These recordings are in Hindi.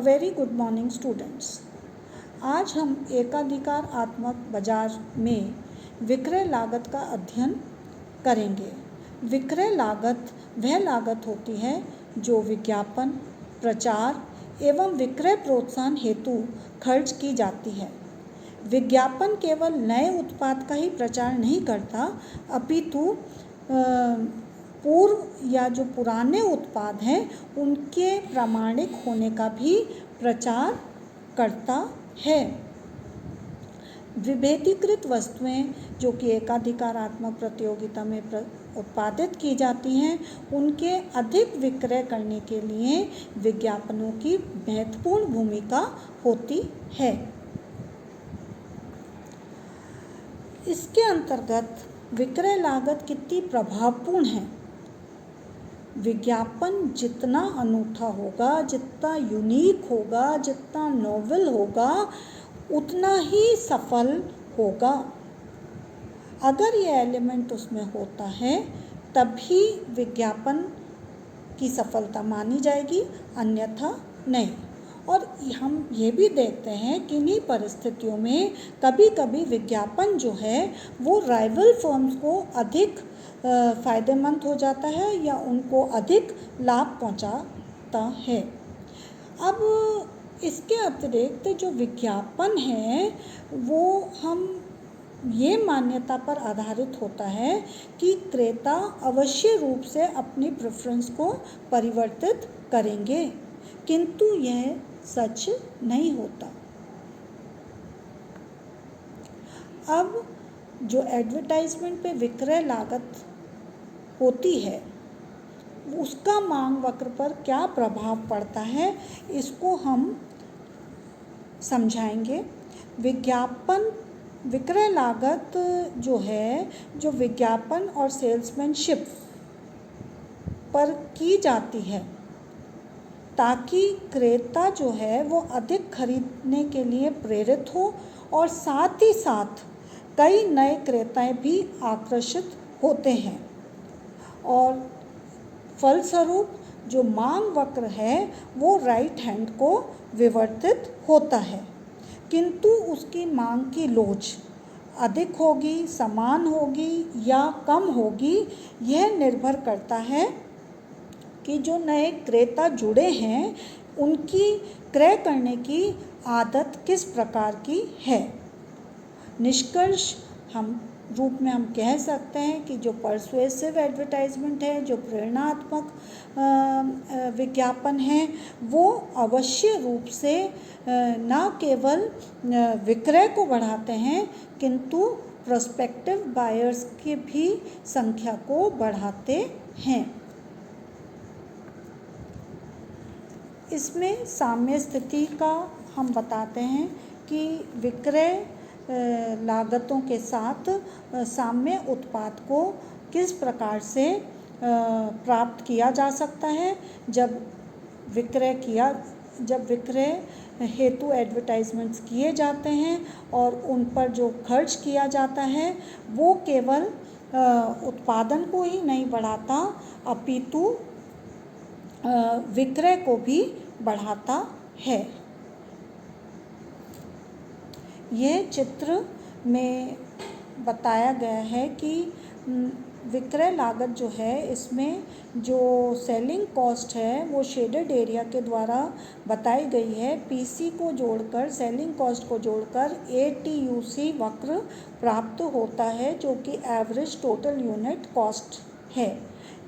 Very good morning students. आज हम एकाधिकारात्मक बाजार में विक्रय लागत का अध्ययन करेंगे। विक्रय लागत वह लागत होती है जो विज्ञापन, प्रचार एवं विक्रय प्रोत्साहन हेतु खर्च की जाती है। विज्ञापन केवल नए उत्पाद का ही प्रचार नहीं करता, अपितु पूर्व या जो पुराने उत्पाद हैं उनके प्रामाणिक होने का भी प्रचार करता है। विभेदीकृत वस्तुएं जो कि एकाधिकारात्मक प्रतियोगिता में उत्पादित की जाती हैं, उनके अधिक विक्रय करने के लिए विज्ञापनों की महत्वपूर्ण भूमिका होती है। इसके अंतर्गत विक्रय लागत कितनी प्रभावपूर्ण है। विज्ञापन जितना अनूठा होगा, जितना यूनिक होगा, जितना नोवेल होगा, उतना ही सफल होगा। अगर ये एलिमेंट उसमें होता है तभी विज्ञापन की सफलता मानी जाएगी, अन्यथा नहीं। और हम ये भी देखते हैं कि इन्हीं परिस्थितियों में कभी कभी विज्ञापन जो है वो राइवल फर्म्स को अधिक फ़ायदेमंद हो जाता है या उनको अधिक लाभ पहुंचाता है। अब इसके अतिरिक्त जो विज्ञापन है वो हम ये मान्यता पर आधारित होता है कि क्रेता अवश्य रूप से अपनी प्रेफरेंस को परिवर्तित करेंगे, किंतु यह सच नहीं होता। अब जो एडवर्टाइजमेंट पे विक्रय लागत होती है उसका मांग वक्र पर क्या प्रभाव पड़ता है, इसको हम समझाएंगे। विक्रय लागत जो है, जो विज्ञापन और सेल्समैनशिप पर की जाती है ताकि क्रेता जो है वो अधिक खरीदने के लिए प्रेरित हो और साथ ही साथ कई नए क्रेताएं भी आकर्षित होते हैं, और फलस्वरूप जो मांग वक्र है वो राइट हैंड को विवर्तित होता है, किंतु उसकी मांग की लोच अधिक होगी, समान होगी या कम होगी, यह निर्भर करता है कि जो नए क्रेता जुड़े हैं उनकी क्रय करने की आदत किस प्रकार की है। निष्कर्ष रूप में हम कह सकते हैं कि जो परसुएसिव एडवर्टाइजमेंट है, जो प्रेरणात्मक विज्ञापन है, वो अवश्य रूप से न केवल विक्रय को बढ़ाते हैं किंतु प्रोस्पेक्टिव बायर्स की भी संख्या को बढ़ाते हैं। इसमें साम्य स्थिति का हम बताते हैं कि विक्रय लागतों के साथ साम्य उत्पाद को किस प्रकार से प्राप्त किया जा सकता है। जब विक्रय हेतु एडवर्टाइजमेंट्स किए जाते हैं और उन पर जो खर्च किया जाता है वो केवल उत्पादन को ही नहीं बढ़ाता, अपितु विक्रय को भी बढ़ाता है। यह चित्र में बताया गया है कि विक्रय लागत जो है, इसमें जो सेलिंग कॉस्ट है वो शेडेड एरिया के द्वारा बताई गई है। पीसी को जोड़कर, सेलिंग कॉस्ट को जोड़कर ATUC वक्र प्राप्त होता है जो कि एवरेज टोटल यूनिट कॉस्ट है।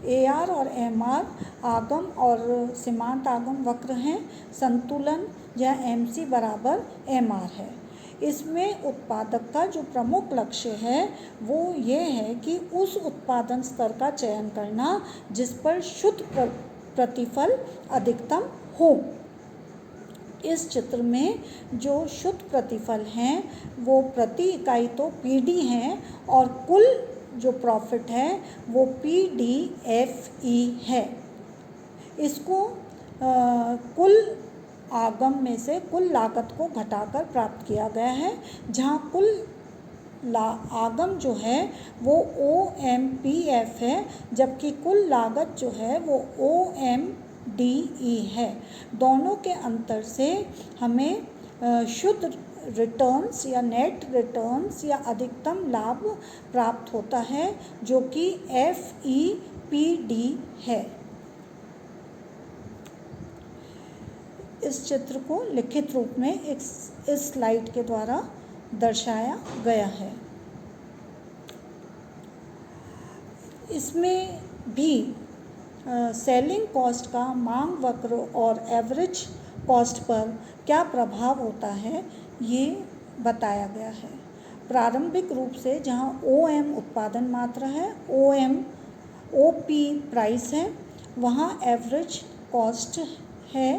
AR और MR आगम और सीमांत आगम वक्र हैं। संतुलन या MC बराबर MR है। इसमें उत्पादक का जो प्रमुख लक्ष्य है वो ये है कि उस उत्पादन स्तर का चयन करना जिस पर शुद्ध प्रतिफल अधिकतम हो। इस चित्र में जो शुद्ध प्रतिफल हैं वो प्रति इकाई तो PD हैं और कुल जो प्रॉफिट है वो PDFE है। इसको कुल आगम में से कुल लागत को घटाकर प्राप्त किया गया है, जहाँ कुल आगम जो है वो OMPF है, जबकि कुल लागत जो है वो OM DE है। दोनों के अंतर से हमें शुद्ध रिटर्न्स या नेट रिटर्न्स या अधिकतम लाभ प्राप्त होता है, जो कि FEPD है। इस चित्र को लिखित रूप में इस स्लाइड के द्वारा दर्शाया गया है। इसमें भी सेलिंग कॉस्ट का मांग वक्र और एवरेज कॉस्ट पर क्या प्रभाव होता है, ये बताया गया है। प्रारंभिक रूप से जहाँ OM उत्पादन मात्रा है, OP प्राइस है, वहाँ एवरेज कॉस्ट है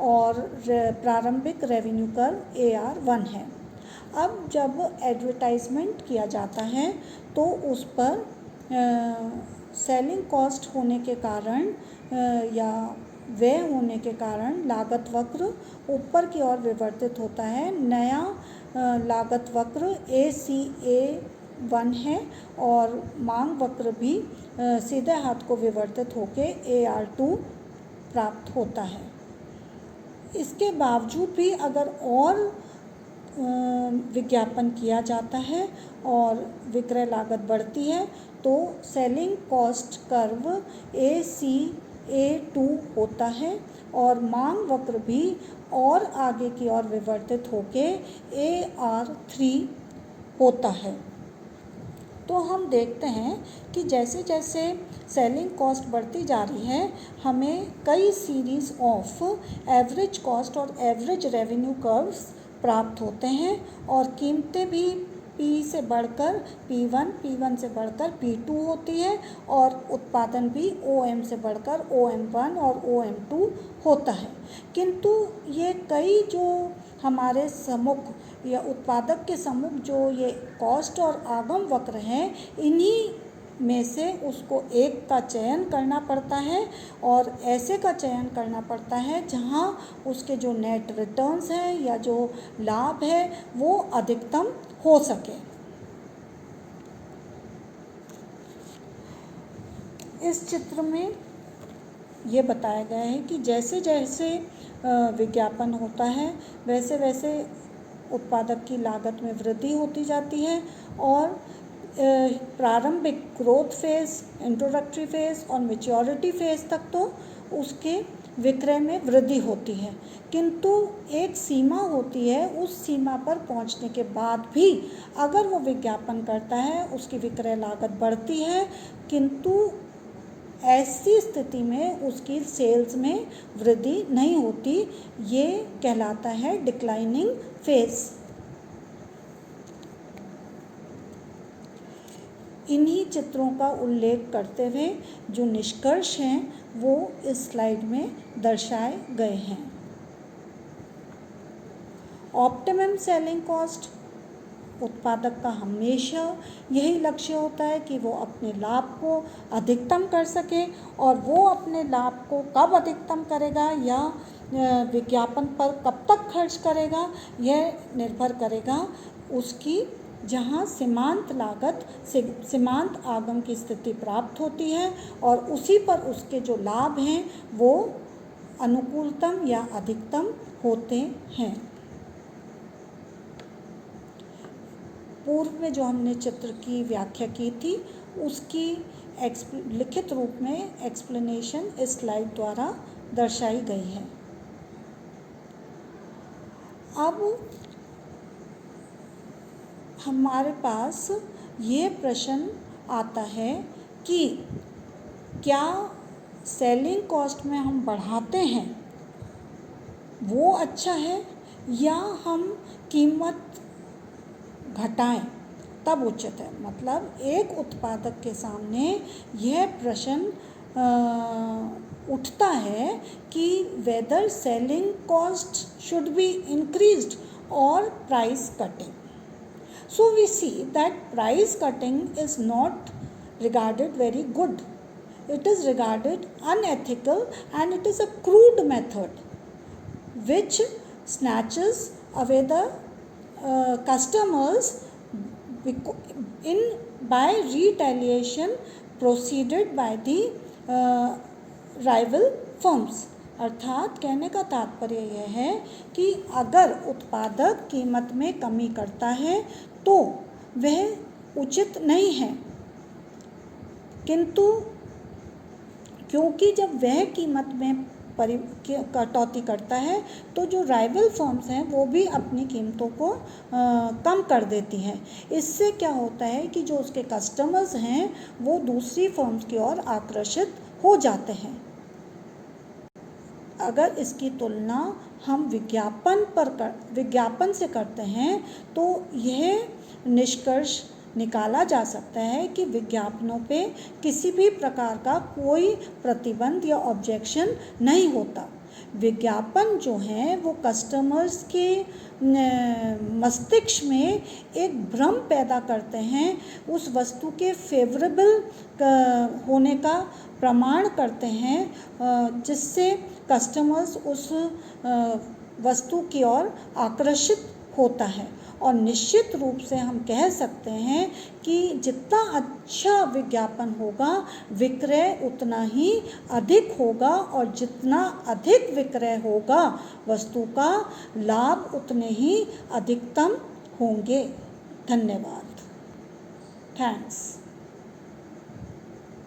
और प्रारंभिक रेवेन्यू कर्व AR1 है। अब जब एडवर्टाइजमेंट किया जाता है तो उस पर सेलिंग कॉस्ट होने के कारण या व्यय होने के कारण लागत वक्र ऊपर की ओर विवर्तित होता है। नया लागत वक्र ACA1 है और मांग वक्र भी सीधे हाथ को विवर्तित होकर AR2 प्राप्त होता है। इसके बावजूद भी अगर और विज्ञापन किया जाता है और विक्रय लागत बढ़ती है तो सेलिंग कॉस्ट कर्व ACA2 होता है और मांग वक्र भी और आगे की ओर विवर्तित होके AR3 होता है। तो हम देखते हैं कि जैसे जैसे सेलिंग कॉस्ट बढ़ती जा रही है, हमें कई सीरीज़ ऑफ एवरेज कॉस्ट और एवरेज रेवेन्यू कर्व्स प्राप्त होते हैं और कीमतें भी P से बढ़कर P1, P1 से बढ़कर P2 होती है और उत्पादन भी OM से बढ़कर OM1 और OM2 होता है। किंतु ये कई जो हमारे सम्मुख या उत्पादक के सम्मुख जो ये कॉस्ट और आगम वक्र हैं, इन्हीं में से उसको एक का चयन करना पड़ता है और ऐसे का चयन करना पड़ता है जहाँ उसके जो नेट रिटर्न्स हैं या जो लाभ है वो अधिकतम हो सके। इस चित्र में ये बताया गया है कि जैसे जैसे विज्ञापन होता है वैसे वैसे उत्पादक की लागत में वृद्धि होती जाती है और प्रारंभिक ग्रोथ फेज़, इंट्रोडक्टरी फेज़ और मैच्योरिटी फेज़ तक तो उसके विक्रय में वृद्धि होती है, किंतु एक सीमा होती है। उस सीमा पर पहुंचने के बाद भी अगर वो विज्ञापन करता है उसकी विक्रय लागत बढ़ती है, किंतु ऐसी स्थिति में उसकी सेल्स में वृद्धि नहीं होती। ये कहलाता है डिक्लाइनिंग फेज़। इन्हीं चित्रों का उल्लेख करते हुए जो निष्कर्ष हैं वो इस स्लाइड में दर्शाए गए हैं। ऑप्टिमम सेलिंग कॉस्ट, उत्पादक का हमेशा यही लक्ष्य होता है कि वो अपने लाभ को अधिकतम कर सके और वो अपने लाभ को कब अधिकतम करेगा या विज्ञापन पर कब तक खर्च करेगा, यह निर्भर करेगा उसकी जहाँ सीमांत लागत सीमांत आगम की स्थिति प्राप्त होती है और उसी पर उसके जो लाभ हैं वो अनुकूलतम या अधिकतम होते हैं। पूर्व में जो हमने चित्र की व्याख्या की थी उसकी लिखित रूप में एक्सप्लेनेशन इस स्लाइड द्वारा दर्शाई गई है। अब हमारे पास ये प्रश्न आता है कि क्या सेलिंग कॉस्ट में हम बढ़ाते हैं वो अच्छा है या हम कीमत घटाएं तब उचित है। मतलब एक उत्पादक के सामने यह प्रश्न उठता है कि whether selling cost should be increased और price cutting. So we see that price cutting is not regarded very good. It is regarded unethical and it is a crude method which snatches away the customers by retaliation proceeded by the rival firms. अर्थात कहने का तात्पर्य यह है कि अगर उत्पादक कीमत में कमी करता है तो वह उचित नहीं है, किंतु क्योंकि जब वह कीमत में कटौती करता है तो जो राइवल फर्म्स हैं वो भी अपनी कीमतों को कम कर देती हैं। इससे क्या होता है कि जो उसके कस्टमर्स हैं वो दूसरी फर्म्स की ओर आकर्षित हो जाते हैं। अगर इसकी तुलना हम विज्ञापन से करते हैं तो यह निष्कर्ष निकाला जा सकता है कि विज्ञापनों पे किसी भी प्रकार का कोई प्रतिबंध या ऑब्जेक्शन नहीं होता। विज्ञापन जो हैं वो कस्टमर्स के मस्तिष्क में एक भ्रम पैदा करते हैं, उस वस्तु के फेवरेबल होने का प्रमाण करते हैं, जिससे कस्टमर्स उस वस्तु की ओर आकर्षित होता है। और निश्चित रूप से हम कह सकते हैं कि जितना अच्छा विज्ञापन होगा विक्रय उतना ही अधिक होगा, और जितना अधिक विक्रय होगा वस्तु का लाभ उतने ही अधिकतम होंगे। धन्यवाद। थैंक्स।